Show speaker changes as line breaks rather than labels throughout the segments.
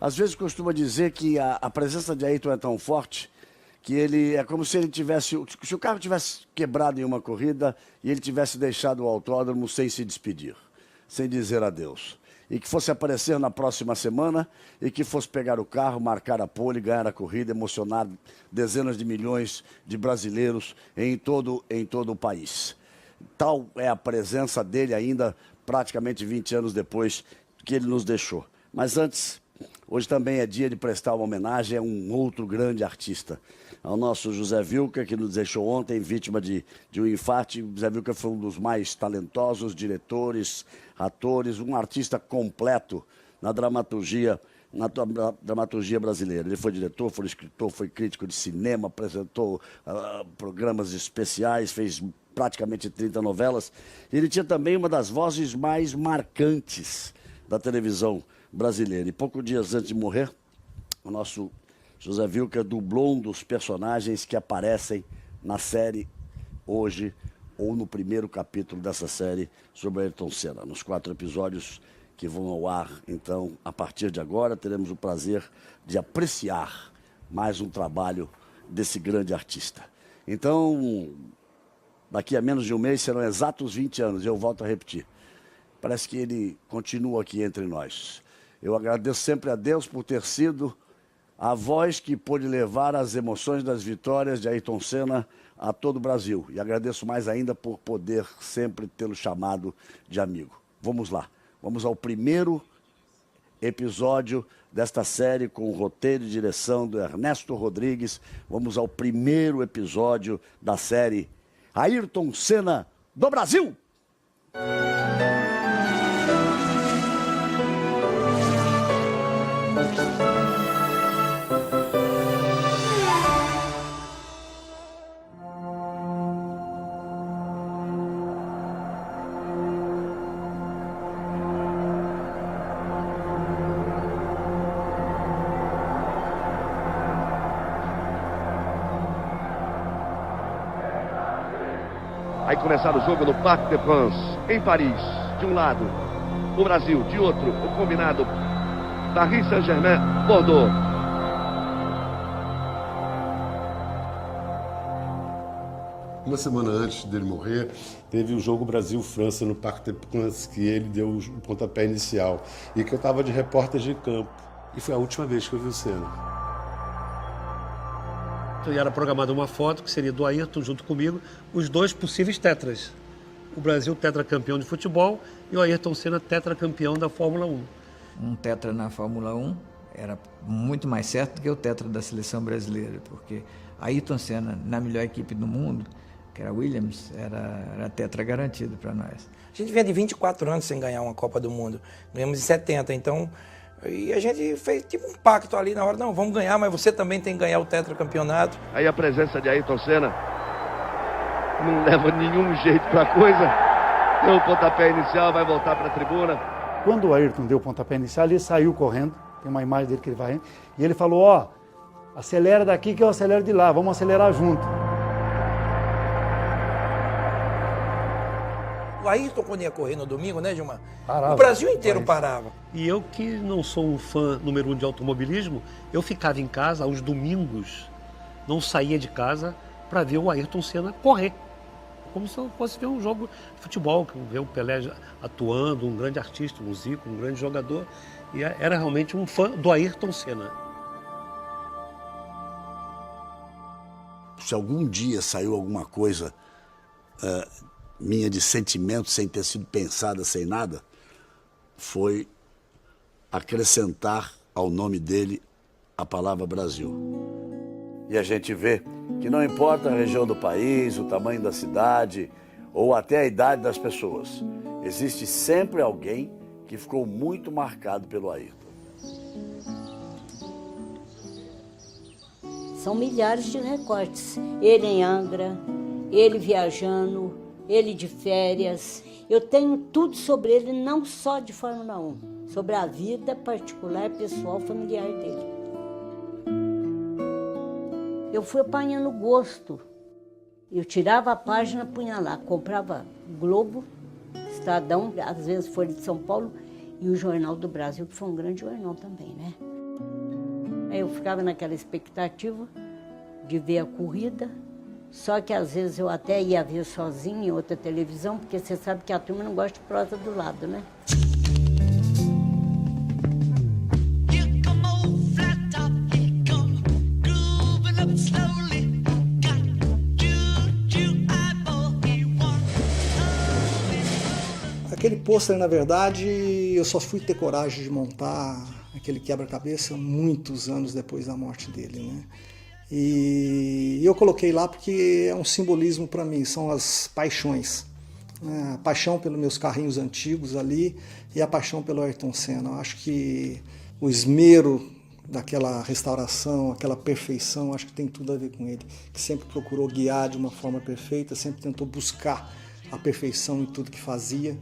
Às vezes costuma dizer que a presença de Ayrton é tão forte que ele é como se ele tivesse, se o carro tivesse quebrado em uma corrida e ele tivesse deixado o autódromo sem se despedir, sem dizer adeus. E que fosse aparecer na próxima semana e que fosse pegar o carro, marcar a pole, ganhar a corrida, emocionar dezenas de milhões de brasileiros em todo o país. Tal é a presença dele ainda praticamente 20 anos depois que ele nos deixou. Mas antes, hoje também é dia de prestar uma homenagem a um outro grande artista, ao nosso José Wilker, que nos deixou ontem vítima de um infarte. José Wilker foi um dos mais talentosos diretores, atores, um artista completo na dramaturgia brasileira. Ele foi diretor, foi escritor, foi crítico de cinema, apresentou programas especiais, fez praticamente 30 novelas. Ele tinha também uma das vozes mais marcantes da televisão brasileira. E poucos dias antes de morrer, o nosso José Wilker dublou um dos personagens que aparecem na série hoje, ou no primeiro capítulo dessa série sobre Ayrton Senna. Nos 4 episódios que vão ao ar, então, a partir de agora, teremos o prazer de apreciar mais um trabalho desse grande artista. Então, daqui a menos de um mês serão exatos 20 anos, eu volto a repetir. Parece que ele continua aqui entre nós. Eu agradeço sempre a Deus por ter sido a voz que pôde levar as emoções das vitórias de Ayrton Senna a todo o Brasil. E agradeço mais ainda por poder sempre tê-lo chamado de amigo. Vamos lá. Vamos ao primeiro episódio desta série com o roteiro e direção do Ernesto Rodrigues. Vamos ao primeiro episódio da série Ayrton Senna do Brasil.
Vai começar o jogo no Parc des Princes, em Paris. De um lado, o Brasil. De outro, o combinado Paris Saint-Germain, Bordeaux.
Uma semana antes dele morrer, teve o jogo Brasil-França no Parc des Princes, que ele deu o pontapé inicial. E que eu estava de repórter de campo. E foi a última vez que eu vi o Senna.
E era programada uma foto que seria do Ayrton junto comigo, os 2 possíveis tetras. O Brasil tetracampeão de futebol e o Ayrton Senna tetracampeão da Fórmula 1.
Um tetra na Fórmula 1 era muito mais certo do que o tetra da seleção brasileira, porque Ayrton Senna, na melhor equipe do mundo, que era a Williams, era tetra garantido para nós.
A gente vinha de 24 anos sem ganhar uma Copa do Mundo. Ganhamos em 70, então... E a gente tive um pacto ali na hora, não, vamos ganhar, mas você também tem que ganhar o tetracampeonato.
Aí a presença de Ayrton Senna não leva nenhum jeito pra coisa. Deu o pontapé inicial, vai voltar pra tribuna.
Quando o Ayrton deu o pontapé inicial, ele saiu correndo, tem uma imagem dele que ele vai indo, e ele falou, ó, acelera daqui que eu acelero de lá, vamos acelerar junto.
O Ayrton, quando ia correr no domingo, né, Gilmar?
Parava.
O Brasil inteiro parava.
E eu, que não sou um fã número 1 de automobilismo, eu ficava em casa aos domingos, não saía de casa para ver o Ayrton Senna correr. Como se eu fosse ver um jogo de futebol, ver o Pelé atuando, um grande artista, um Zico, um grande jogador. E era realmente um fã do Ayrton Senna.
Se algum dia saiu alguma coisa minha de sentimento, sem ter sido pensada, sem nada, foi acrescentar ao nome dele a palavra Brasil. E a gente vê que não importa a região do país, o tamanho da cidade ou até a idade das pessoas, existe sempre alguém que ficou muito marcado pelo Ayrton.
São milhares de recortes. Ele em Angra, ele viajando, ele de férias. Eu tenho tudo sobre ele, não só de Fórmula 1, sobre a vida particular, pessoal, familiar dele. Eu fui apanhando gosto. Eu tirava a página, punha lá, comprava Globo, Estadão, às vezes Folha de São Paulo, e o Jornal do Brasil, que foi um grande jornal também, né? Aí eu ficava naquela expectativa de ver a corrida, só que às vezes eu até ia ver sozinha em outra televisão, porque você sabe que a turma não gosta de prosa do lado, né?
Aquele pôster, na verdade, eu só fui ter coragem de montar aquele quebra-cabeça muitos anos depois da morte dele, né? E eu coloquei lá porque é um simbolismo para mim, são as paixões. A paixão pelos meus carrinhos antigos ali e a paixão pelo Ayrton Senna. Eu acho que o esmero daquela restauração, aquela perfeição, acho que tem tudo a ver com ele, que sempre procurou guiar de uma forma perfeita, sempre tentou buscar a perfeição em tudo que fazia.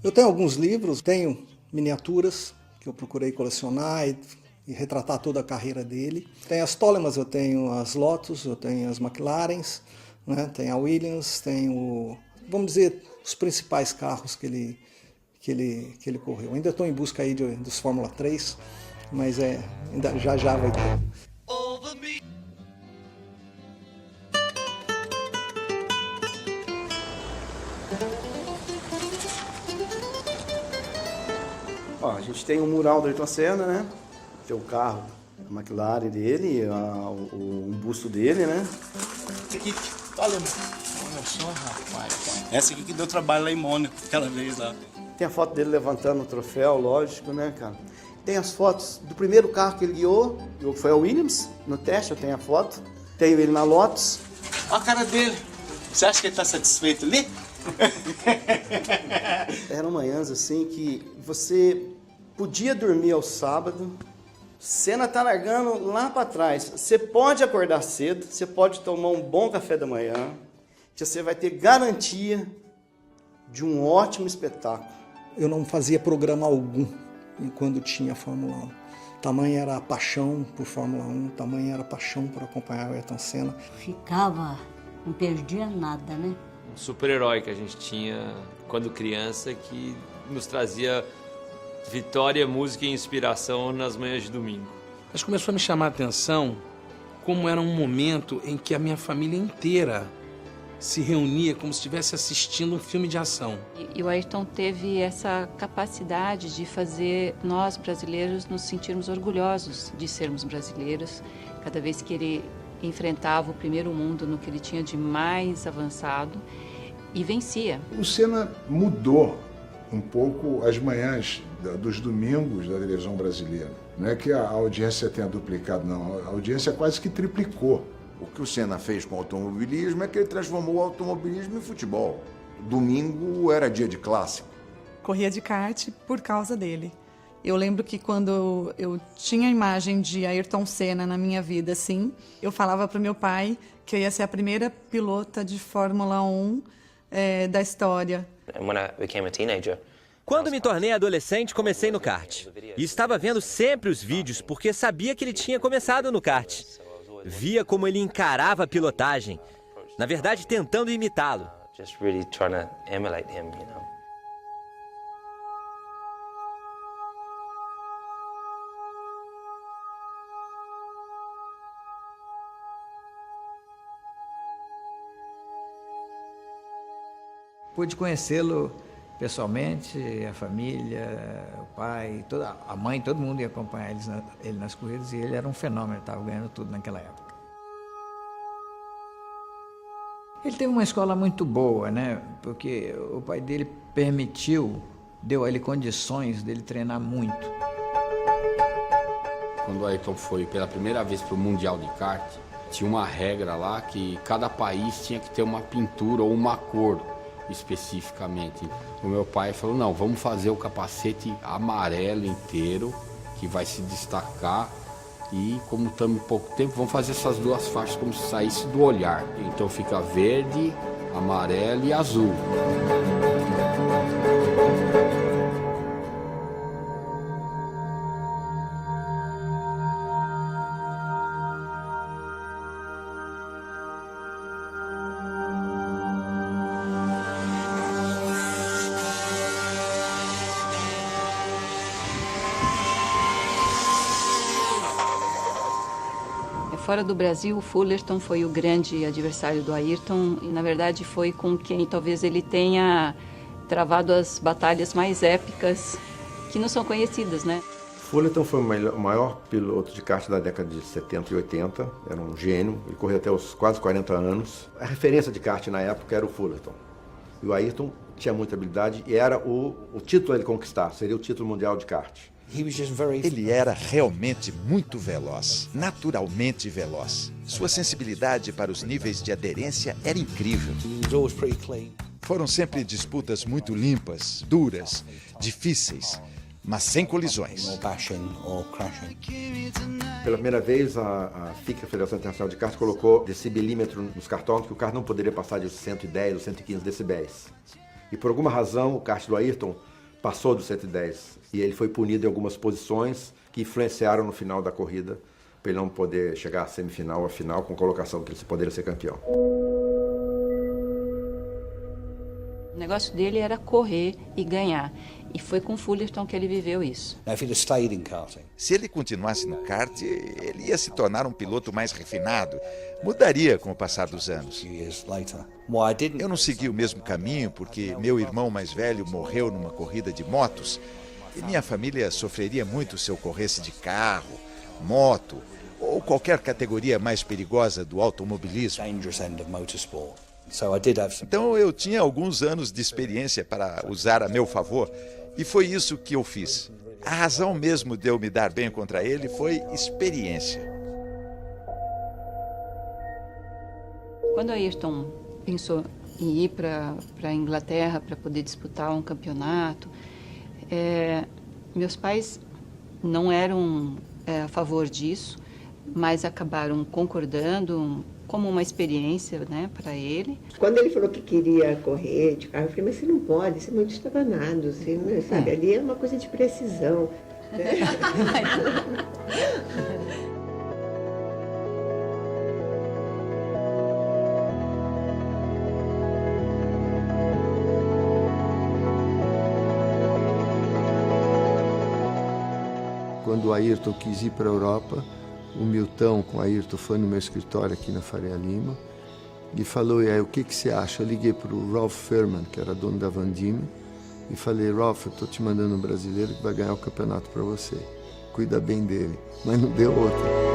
Eu tenho alguns livros, tenho miniaturas que eu procurei colecionar e retratar toda a carreira dele. Tem as Tolemas, eu tenho as Lotus, eu tenho as McLarens, né? Tem a Williams, tenho, vamos dizer, os principais carros que ele correu. Ainda estou em busca aí dos Fórmula 3, mas ainda já vai ter.
Ó, a gente tem um mural do Ayrton Senna, né? Tem o carro, a McLaren dele, um busto dele, né?
Esse aqui, olha só, rapaz. Essa aqui que deu trabalho lá em Mônaco, aquela vez lá.
Tem a foto dele levantando o troféu, lógico, né, cara? Tem as fotos do primeiro carro que ele guiou, que foi a Williams, no teste, eu tenho a foto. Tenho ele na Lotus.
Olha a cara dele. Você acha que ele tá satisfeito ali?
Eram manhãs assim que você podia dormir ao sábado, Senna tá largando lá para trás. Você pode acordar cedo, você pode tomar um bom café da manhã, que você vai ter garantia de um ótimo espetáculo.
Eu não fazia programa algum quando tinha Fórmula 1. Tamanha era a paixão por Fórmula 1, tamanha era a paixão por acompanhar o Ayrton Senna.
Ficava, não perdia nada, né?
Um super-herói que a gente tinha quando criança, que nos trazia vitória, música e inspiração nas manhãs de domingo.
Mas começou a me chamar a atenção como era um momento em que a minha família inteira se reunia como se estivesse assistindo um filme de ação.
E o Ayrton teve essa capacidade de fazer nós, brasileiros, nos sentirmos orgulhosos de sermos brasileiros. Cada vez que ele enfrentava o primeiro mundo no que ele tinha de mais avançado e vencia.
O Senna mudou um pouco as manhãs dos domingos da televisão brasileira. Não é que a audiência tenha duplicado, não. A audiência quase que triplicou.
O que o Senna fez com o automobilismo é que ele transformou o automobilismo em futebol. Domingo era dia de clássico.
Corria de kart por causa dele. Eu lembro que quando eu tinha a imagem de Ayrton Senna na minha vida, assim, eu falava para o meu pai que eu ia ser a primeira pilota de Fórmula 1 da história.
Quando me tornei adolescente, comecei no kart. E estava vendo sempre os vídeos porque sabia que ele tinha começado no kart. Via como ele encarava a pilotagem, na verdade tentando imitá-lo.
Pude conhecê-lo pessoalmente, a família, o pai, a mãe, todo mundo ia acompanhar ele nas corridas e ele era um fenômeno, estava ganhando tudo naquela época. Ele teve uma escola muito boa, né? Porque o pai dele deu a ele condições dele treinar muito.
Quando o Ayrton foi pela primeira vez para o Mundial de Kart, tinha uma regra lá que cada país tinha que ter uma pintura ou uma cor especificamente. O meu pai falou, não, vamos fazer o capacete amarelo inteiro, que vai se destacar, e como estamos em pouco tempo, vamos fazer essas duas faixas como se saísse do olhar. Então fica verde, amarelo e azul.
Fora do Brasil, o Fullerton foi o grande adversário do Ayrton e, na verdade, foi com quem talvez ele tenha travado as batalhas mais épicas que não são conhecidas, né?
Fullerton foi o maior piloto de kart da década de 70 e 80, era um gênio, ele correu até os quase 40 anos. A referência de kart na época era o Fullerton. E o Ayrton tinha muita habilidade e era o título a ele conquistar, seria o título mundial de kart.
Ele era realmente muito veloz, naturalmente veloz. Sua sensibilidade para os níveis de aderência era incrível. Foram sempre disputas muito limpas, duras, difíceis, mas sem colisões.
Pela primeira vez, a FIC, a Federação Internacional de Kart, colocou decibilímetro nos cartódromos que o kart não poderia passar de 110 ou 115 decibéis. E por alguma razão, o kart do Ayrton passou dos 110 e ele foi punido em algumas posições que influenciaram no final da corrida para ele não poder chegar à semifinal ou à final com colocação que ele poderia ser campeão.
O negócio dele era correr e ganhar. E foi com o Fullerton que ele viveu isso.
Se ele continuasse no kart, ele ia se tornar um piloto mais refinado. Mudaria com o passar dos anos. Eu não segui o mesmo caminho porque meu irmão mais velho morreu numa corrida de motos e minha família sofreria muito se eu corresse de carro, moto ou qualquer categoria mais perigosa do automobilismo. Então eu tinha alguns anos de experiência para usar a meu favor e foi isso que eu fiz. A razão mesmo de eu me dar bem contra ele foi experiência.
Quando Ayrton pensou em ir para a Inglaterra para poder disputar um campeonato, meus pais não eram a favor disso, mas acabaram concordando como uma experiência, né, para ele.
Quando ele falou que queria correr de carro, eu falei, mas você não pode, você é muito estabanado, você não sabe, ali é uma coisa de precisão. Né?
Quando o Ayrton quis ir para a Europa, o Milton com o Ayrton foi no meu escritório aqui na Faria Lima e falou, e aí, o que você acha? Eu liguei para o Ralph Furman, que era dono da Van Diemen, e falei, Ralph, eu estou te mandando um brasileiro que vai ganhar o campeonato para você. Cuida bem dele. Mas não deu outra.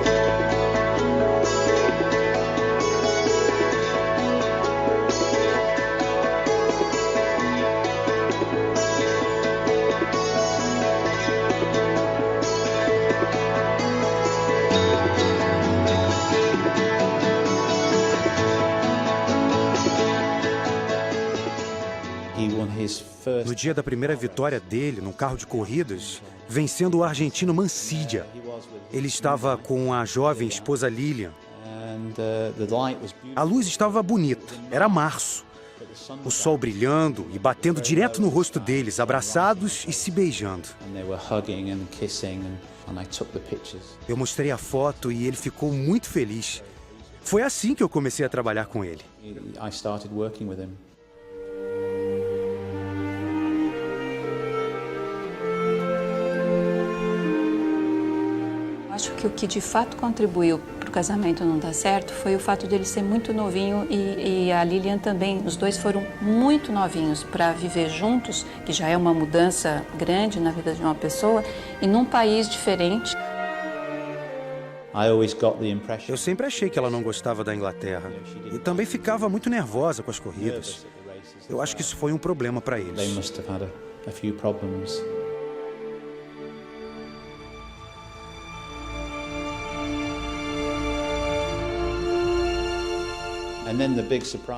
No dia da primeira vitória dele num carro de corridas, vencendo o argentino Mancilla. Ele estava com a jovem esposa Lilian. A luz estava bonita, era março. O sol brilhando e batendo direto no rosto deles, abraçados e se beijando. Eu mostrei a foto e ele ficou muito feliz. Foi assim que eu comecei a trabalhar com ele.
Acho que o que de fato contribuiu para o casamento não dar certo foi o fato dele ser muito novinho e a Lilian também. Os dois foram muito novinhos para viver juntos, que já é uma mudança grande na vida de uma pessoa, e num país diferente.
Eu sempre achei que ela não gostava da Inglaterra e também ficava muito nervosa com as corridas. Eu acho que isso foi um problema para eles.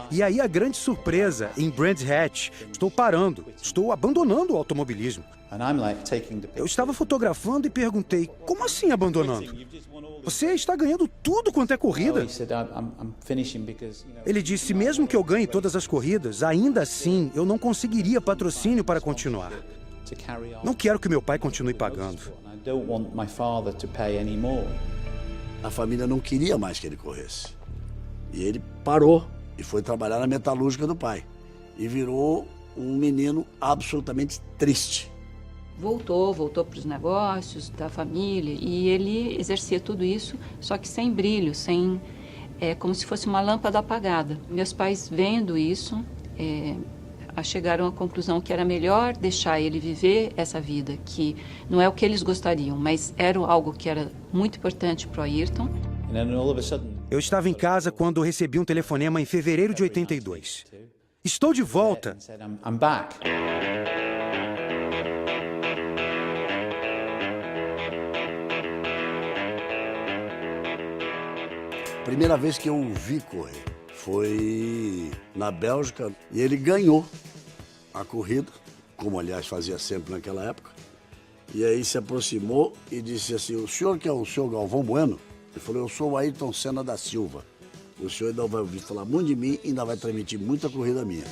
E aí a grande surpresa em Brands Hatch. Estou parando, estou abandonando o automobilismo. Eu estava fotografando e perguntei, como assim abandonando? Você está ganhando tudo quanto é corrida. Ele disse, mesmo que eu ganhe todas as corridas, ainda assim eu não conseguiria patrocínio para continuar. Não quero que meu pai continue pagando.
A família não queria mais que ele corresse. E ele parou e foi trabalhar na metalúrgica do pai. E virou um menino absolutamente triste.
voltou para os negócios da família e ele exercia tudo isso, só que sem brilho, como se fosse uma lâmpada apagada. Meus pais, vendo isso, chegaram à conclusão que era melhor deixar ele viver essa vida, que não é o que eles gostariam, mas era algo que era muito importante para o Ayrton.
Eu estava em casa quando recebi um telefonema em fevereiro de 82. Estou de volta.
Primeira vez que eu o vi correr foi na Bélgica e ele ganhou a corrida, como aliás fazia sempre naquela época. E aí se aproximou e disse assim: o senhor que é o senhor Galvão Bueno? Ele falou: eu sou o Ayrton Senna da Silva. O senhor ainda vai ouvir falar muito de mim e ainda vai transmitir muita corrida minha.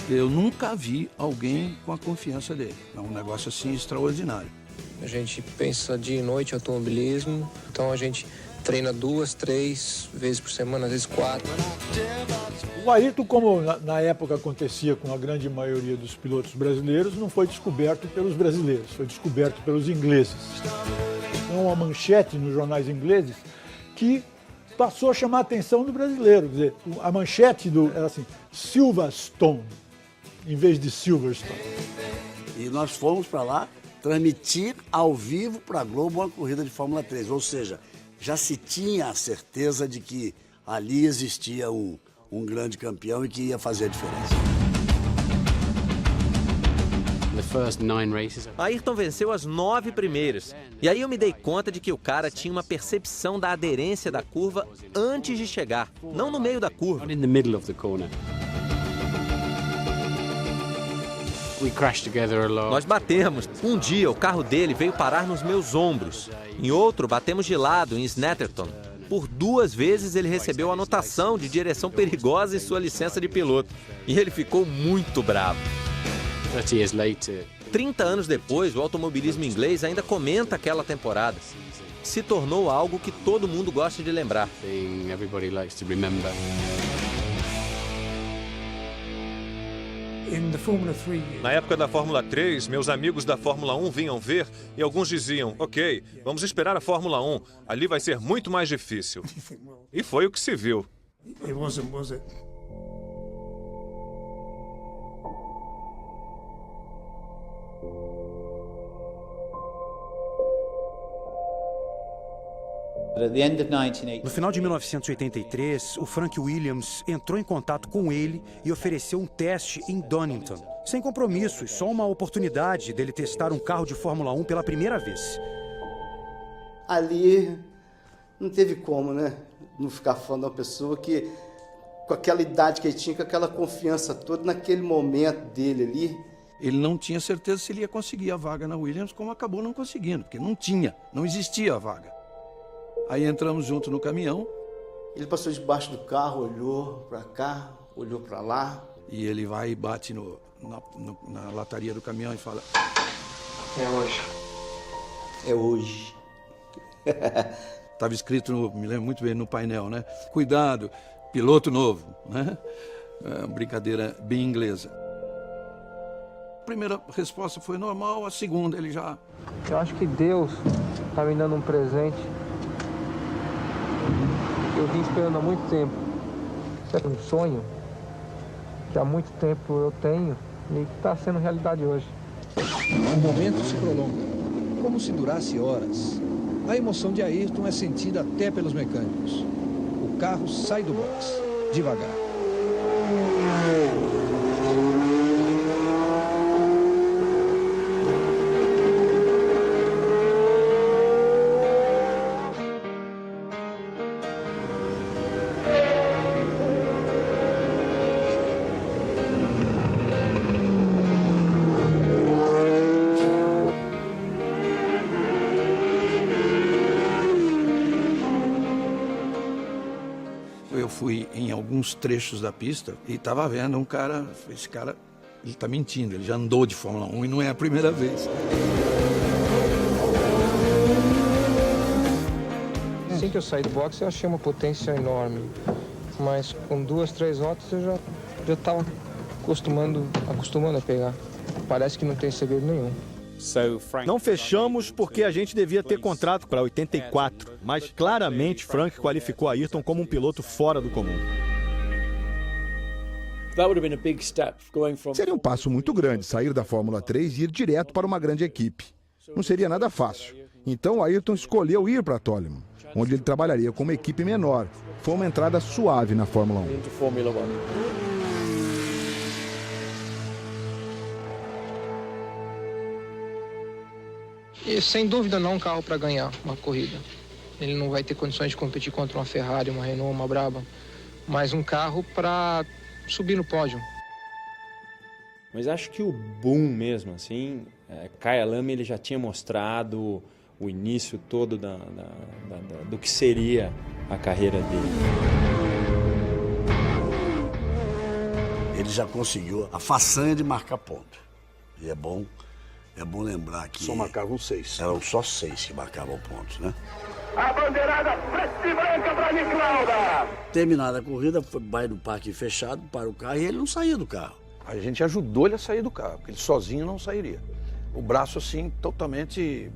Eu nunca vi alguém com a confiança dele. É um negócio assim extraordinário.
A gente pensa dia e noite em automobilismo, então a gente treina 2, 3 vezes por semana, às vezes 4.
O Ayrton, como na época acontecia com a grande maioria dos pilotos brasileiros, não foi descoberto pelos brasileiros, foi descoberto pelos ingleses. Então, uma manchete nos jornais ingleses que passou a chamar a atenção do brasileiro. Quer dizer, a manchete era assim: Silverstone, em vez de Silverstone.
E nós fomos para lá transmitir ao vivo para a Globo uma corrida de Fórmula 3, ou seja, já se tinha a certeza de que ali existia um grande campeão e que ia fazer a diferença.
Ayrton venceu as 9 primeiras. E aí eu me dei conta de que o cara tinha uma percepção da aderência da curva antes de chegar, não no meio da curva. Nós batemos. Um dia o carro dele veio parar nos meus ombros. Em outro, batemos de lado em Snetterton. Por 2 vezes ele recebeu anotação de direção perigosa em sua licença de piloto. E ele ficou muito bravo. 30 anos depois, o automobilismo inglês ainda comenta aquela temporada. Se tornou algo que todo mundo gosta de lembrar.
Na época da Fórmula 3, meus amigos da Fórmula 1 vinham ver e alguns diziam: ok, vamos esperar a Fórmula 1, ali vai ser muito mais difícil. E foi o que se viu.
No final de 1983, o Frank Williams entrou em contato com ele e ofereceu um teste em Donington. Sem compromissos, só uma oportunidade dele testar um carro de Fórmula 1 pela primeira vez.
Ali não teve como, né? Não ficar fã de uma pessoa que, com aquela idade que ele tinha, com aquela confiança toda, naquele momento dele ali.
Ele não tinha certeza se ele ia conseguir a vaga na Williams, como acabou não conseguindo, porque não existia a vaga. Aí entramos junto no caminhão.
Ele passou debaixo do carro, olhou para cá, olhou para lá.
E ele vai e bate na lataria do caminhão e fala:
é hoje.
É hoje.
Estava escrito, me lembro muito bem, no painel, né? Cuidado, piloto novo, né? Brincadeira bem inglesa. A primeira resposta foi normal, a segunda ele já...
Eu acho que Deus está me dando um presente. Eu vim esperando há muito tempo. É um sonho que há muito tempo eu tenho e que está sendo realidade hoje.
O momento se prolonga, como se durasse horas. A emoção de Ayrton é sentida até pelos mecânicos. O carro sai do box, devagar.
Eu fui em alguns trechos da pista e estava vendo um cara, esse cara, ele está mentindo, ele já andou de Fórmula 1 e não é a primeira vez.
Assim que eu saí do boxe, eu achei uma potência enorme, mas com 2, 3 voltas eu já estava acostumando a pegar. Parece que não tem segredo nenhum.
Não fechamos porque a gente devia ter contrato para 84, mas claramente Frank qualificou Ayrton como um piloto fora do comum.
Seria um passo muito grande sair da Fórmula 3 e ir direto para uma grande equipe. Não seria nada fácil. Então Ayrton escolheu ir para Toleman, onde ele trabalharia com uma equipe menor. Foi uma entrada suave na Fórmula 1.
E sem dúvida não um carro para ganhar uma corrida. Ele não vai ter condições de competir contra uma Ferrari, uma Renault, uma Brabham, mas um carro para subir no pódio.
Mas acho que o boom mesmo, assim, Kaya Lame ele já tinha mostrado o início todo do que seria a carreira dele.
Ele já conseguiu a façanha de marcar ponto. E é bom lembrar que...
Só marcavam 6.
Eram só 6 que marcavam pontos, né?
A bandeirada preta e branca para Nick Lauda.
Terminada a corrida, vai no parque fechado, para o carro e ele não saía do carro.
A gente ajudou ele a sair do carro, porque ele sozinho não sairia. O braço, assim, totalmente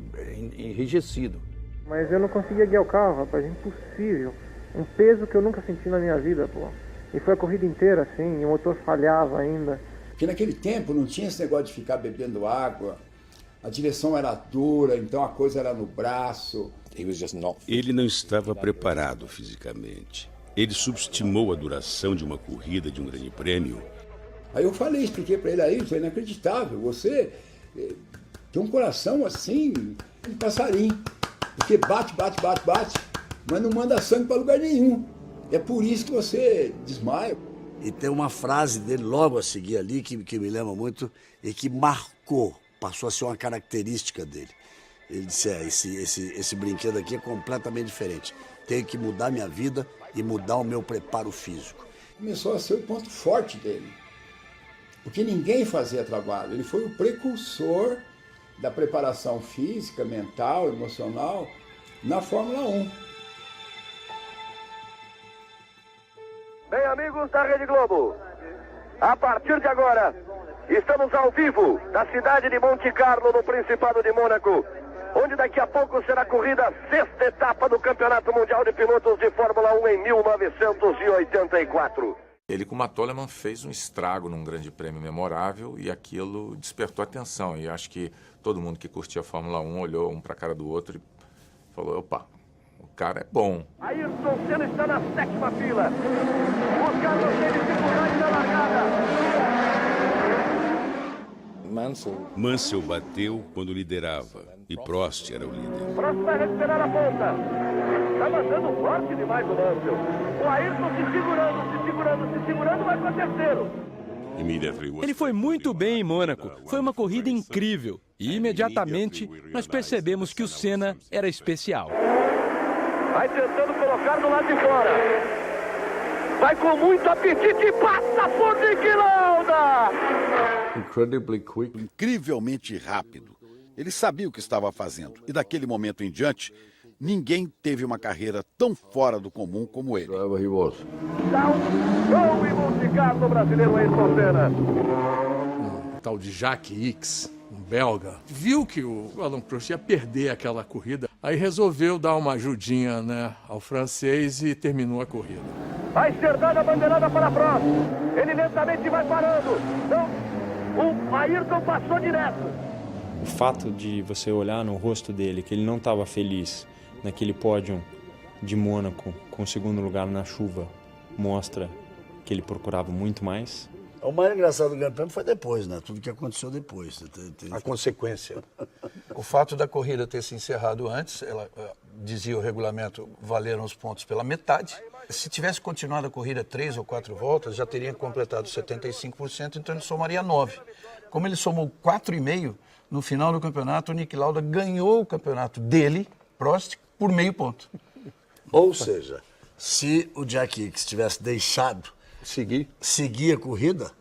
enrijecido.
Mas eu não conseguia guiar o carro, rapaz, impossível. Um peso que eu nunca senti na minha vida, pô. E foi a corrida inteira assim, e o motor falhava ainda.
Porque naquele tempo não tinha esse negócio de ficar bebendo água, a direção era dura, então a coisa era no braço.
Ele não estava preparado fisicamente. Ele subestimou a duração de uma corrida, de um grande prêmio.
Aí eu expliquei para ele, aí, foi inacreditável, você tem um coração assim, um passarinho, porque bate, mas não manda sangue para lugar nenhum. É por isso que você desmaia.
E tem uma frase dele logo a seguir ali que me lembra muito e que marcou, passou a ser uma característica dele. Ele disse, esse brinquedo aqui é completamente diferente. Tenho que mudar minha vida e mudar o meu preparo físico.
Começou a ser o ponto forte dele. Porque ninguém fazia trabalho. Ele foi o precursor da preparação física, mental, emocional na Fórmula 1.
Bem, amigos da Rede Globo, a partir de agora, estamos ao vivo da cidade de Monte Carlo, no Principado de Mônaco, onde daqui a pouco será corrida a 6ª etapa do Campeonato Mundial de Pilotos de Fórmula 1 em 1984.
Ele com o Toleman fez um estrago num grande prêmio memorável e aquilo despertou atenção. E acho que todo mundo que curtia a Fórmula 1 olhou um para a cara do outro e falou, opa, o cara é bom.
Ayrton Senna está na 7ª fila. Os carros têm dificuldade na largada.
Mansell bateu quando liderava e Prost era o líder.
Prost vai recuperar a ponta. Está batendo forte demais o Mansell. O Ayrton se segurando, vai para terceiro.
Ele foi muito bem em Mônaco. Foi uma corrida incrível. E imediatamente nós percebemos que o Senna era especial.
Vai tentando colocar do lado de fora. Vai com muito apetite e passa por Nick Lauda.
Incrivelmente rápido. Ele sabia o que estava fazendo. E daquele momento em diante, ninguém teve uma carreira tão fora do comum como ele.
Dá um show e musicar no brasileiro Ayrton Senna.
Um tal de Jacques Ickx, um belga, viu que o Alain Prost ia perder aquela corrida, aí resolveu dar uma ajudinha, né, ao francês e terminou a corrida.
Vai ser dada a bandeirada para Prost. Ele lentamente vai parando. Não, o Ayrton passou direto.
O fato de você olhar no rosto dele que ele não estava feliz naquele pódio de Mônaco com o 2º lugar na chuva mostra que ele procurava muito mais.
O mais engraçado do Grande Prêmio foi depois, né? Tudo que aconteceu depois.
A consequência. O fato da corrida ter se encerrado antes, ela dizia o regulamento, valeram os pontos pela metade. Se tivesse continuado a corrida 3 ou 4 voltas, já teria completado 75%, então ele somaria 9. Como ele somou 4,5, no final do campeonato, o Nick Lauda ganhou o campeonato dele, Prost, por meio ponto.
Ou seja, se o Jack Ickx tivesse deixado seguir a corrida,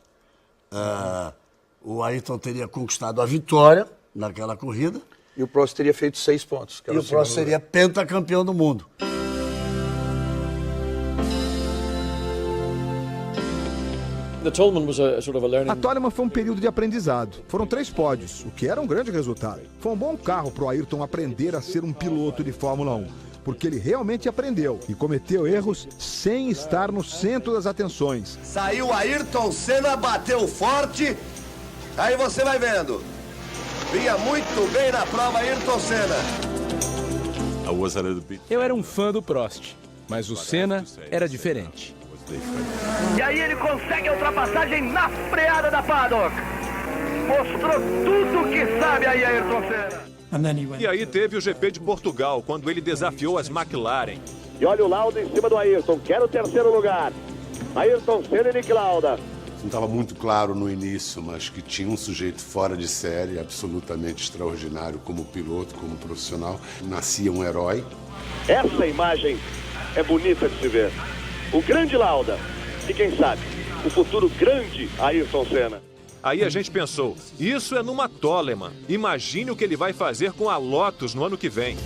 o Ayrton teria conquistado a vitória naquela corrida.
E o Prost teria feito 6 pontos.
E o Prost seria pentacampeão do mundo.
A Toleman foi um período de aprendizado. Foram 3 pódios, o que era um grande resultado. Foi um bom carro para o Ayrton aprender a ser um piloto de Fórmula 1, porque ele realmente aprendeu e cometeu erros sem estar no centro das atenções.
Saiu Ayrton Senna, bateu forte, aí você vai vendo. Vinha muito bem na prova Ayrton Senna.
Eu era um fã do Prost, mas o Senna era diferente.
E aí ele consegue a ultrapassagem na freada da paddock. Mostrou tudo que sabe aí Ayrton Senna.
E aí teve o GP de Portugal, quando ele desafiou as McLaren.
E olha o Lauda em cima do Ayrton, quer o 3º lugar. Ayrton Senna e Nick Lauda.
Não estava muito claro no início, mas que tinha um sujeito fora de série, absolutamente extraordinário como piloto, como profissional. Nascia um herói.
Essa imagem é bonita de se ver. O grande Lauda e quem sabe, o futuro grande Ayrton Senna.
Aí a gente pensou, isso é numa Toleman. Imagine o que ele vai fazer com a Lotus no ano que vem.